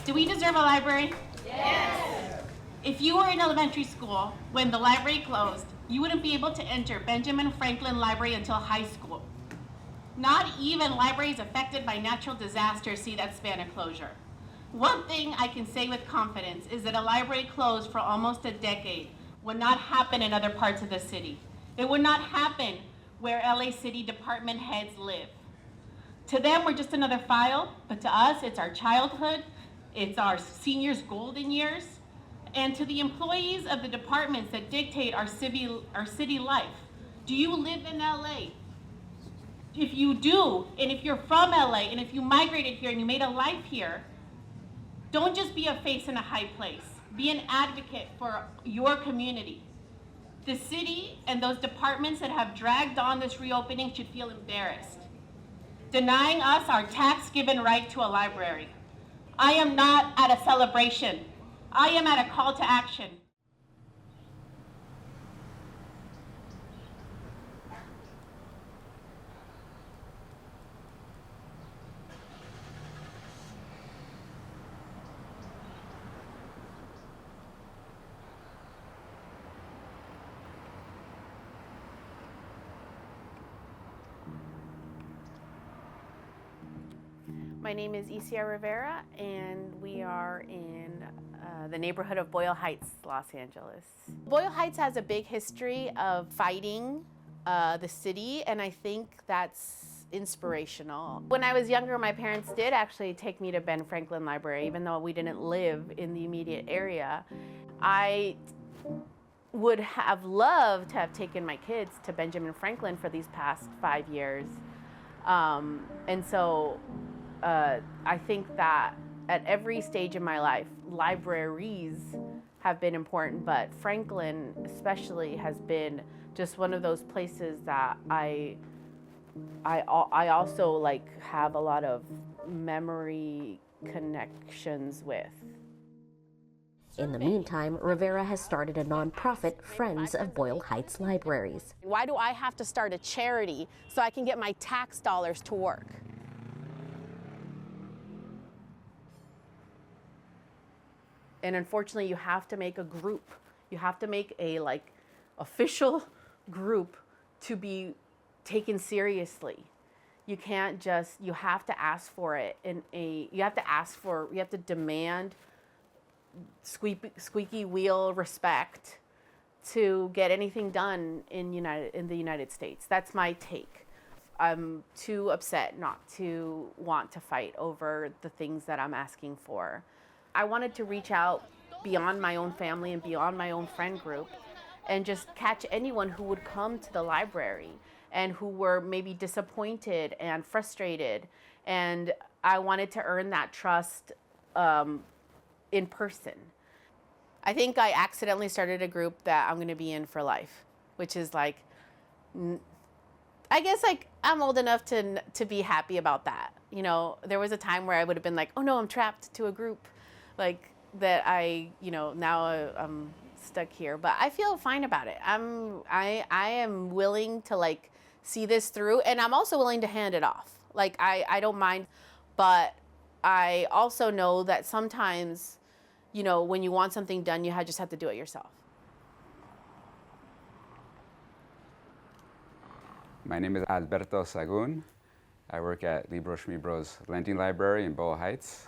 Do we deserve a library? Yes. If you were in elementary school when the library closed, you wouldn't be able to enter Benjamin Franklin Library until high school. Not even libraries affected by natural disasters see that span of closure. One thing I can say with confidence is that a library closed for almost a decade would not happen in other parts of the city. It would not happen where LA City department heads live. To them, we're just another file, but to us, it's our childhood, it's our seniors' golden years, and to the employees of the departments that dictate our city life. Do you live in LA? If you do, and if you're from LA, and if you migrated here and you made a life here, don't just be a face in a high place. Be an advocate for your community. The city and those departments that have dragged on this reopening should feel embarrassed, denying us our tax-given right to a library. I am not at a celebration. I am at a call to action. My name is Isia Rivera, and we are in the neighborhood of Boyle Heights, Los Angeles. Boyle Heights has a big history of fighting the city, and I think that's inspirational. When I was younger, my parents did actually take me to Ben Franklin Library, even though we didn't live in the immediate area. I would have loved to have taken my kids to Benjamin Franklin for these past 5 years. And so I think that at every stage in my life, libraries have been important, but Franklin especially has been just one of those places that I also like have a lot of memory connections with. In the meantime, Rivera has started a nonprofit, Friends of Boyle Heights Libraries. Why do I have to start a charity so I can get my tax dollars to work? And unfortunately, you have to make a group. You have to make a official group to be taken seriously. You can't just, you have to ask for it you have to demand squeaky wheel respect to get anything done in the United States. That's my take. I'm too upset not to want to fight over the things that I'm asking for. I wanted to reach out beyond my own family and beyond my own friend group and just catch anyone who would come to the library and who were maybe disappointed and frustrated. And I wanted to earn that trust in person. I think I accidentally started a group that I'm going to be in for life, which is I guess I'm old enough to be happy about that. You know, there was a time where I would have been like, oh no, I'm trapped to a group that now I'm stuck here, but I feel fine about it. I am willing to see this through, and I'm also willing to hand it off. I don't mind, but I also know that sometimes, when you want something done, you just have to do it yourself. My name is Alberto Sagun. I work at Libros Mibros Lending Library in Boyle Heights.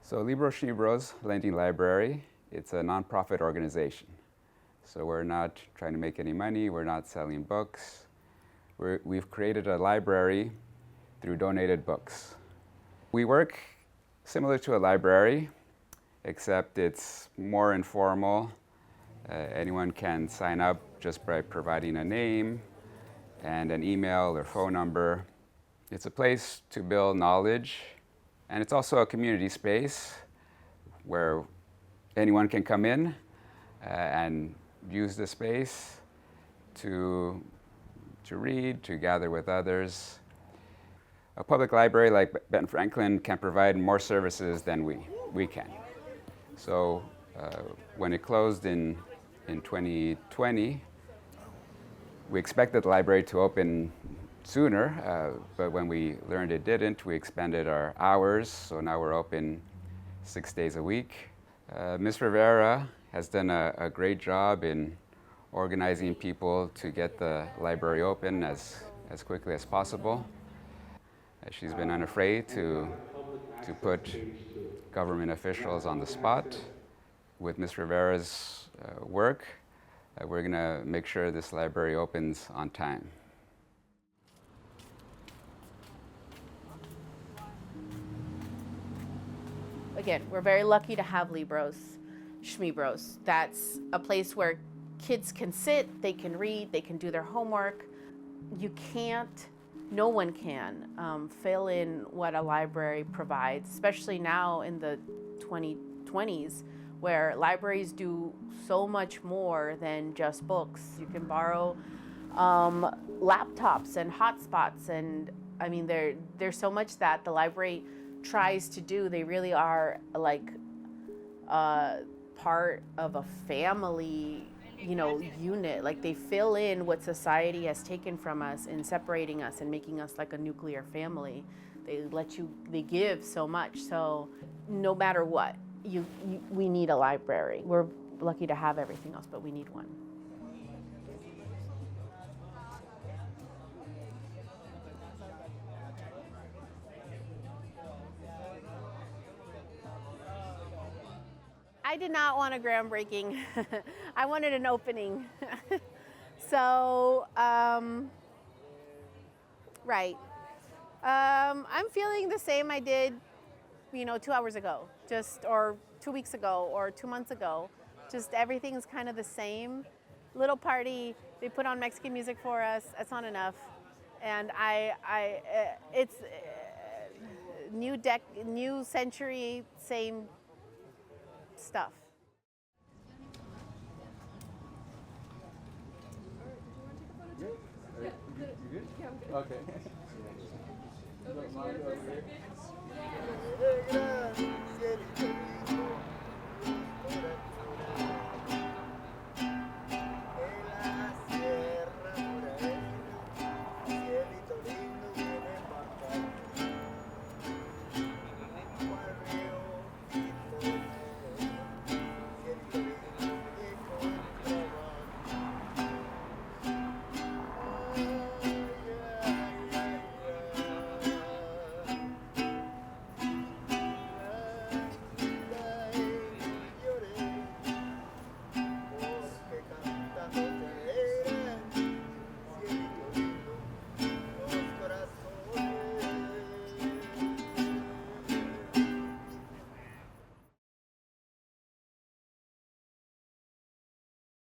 So Libros Mibros Lending Library, it's a nonprofit organization. So we're not trying to make any money, we're not selling books. We've created a library through donated books. We work similar to a library, except it's more informal. Anyone can sign up just by providing a name and an email or phone number. It's a place to build knowledge, and it's also a community space where anyone can come in and use the space to read, to gather with others. A public library like Ben Franklin can provide more services than we can. So when it closed in 2020, we expected the library to open sooner, but when we learned it didn't, we expanded our hours. So now we're open 6 days a week. Ms. Rivera has done a great job in organizing people to get the library open as quickly as possible. She's been unafraid to put government officials on the spot. With Ms. Rivera's work, we're going to make sure this library opens on time. Again, we're very lucky to have Libros, Schmibros. That's a place where kids can sit, they can read, they can do their homework. You can't, no one can fill in what a library provides, especially now in the 2020s, where libraries do so much more than just books. You can borrow laptops and hotspots, and I mean, there's so much that the library tries to do. They really are like part of a family, unit. Like they fill in what society has taken from us in separating us and making us like a nuclear family. They give so much. So no matter what, we need a library. We're lucky to have everything else, but we need one. I did not want a groundbreaking. I wanted an opening. So, right. I'm feeling the same I did, 2 hours ago, or 2 weeks ago, or 2 months ago. Just everything's kind of the same. Little party, they put on Mexican music for us. That's not enough. And it's new century, same stuff. You good? Yeah, I'm good. Okay.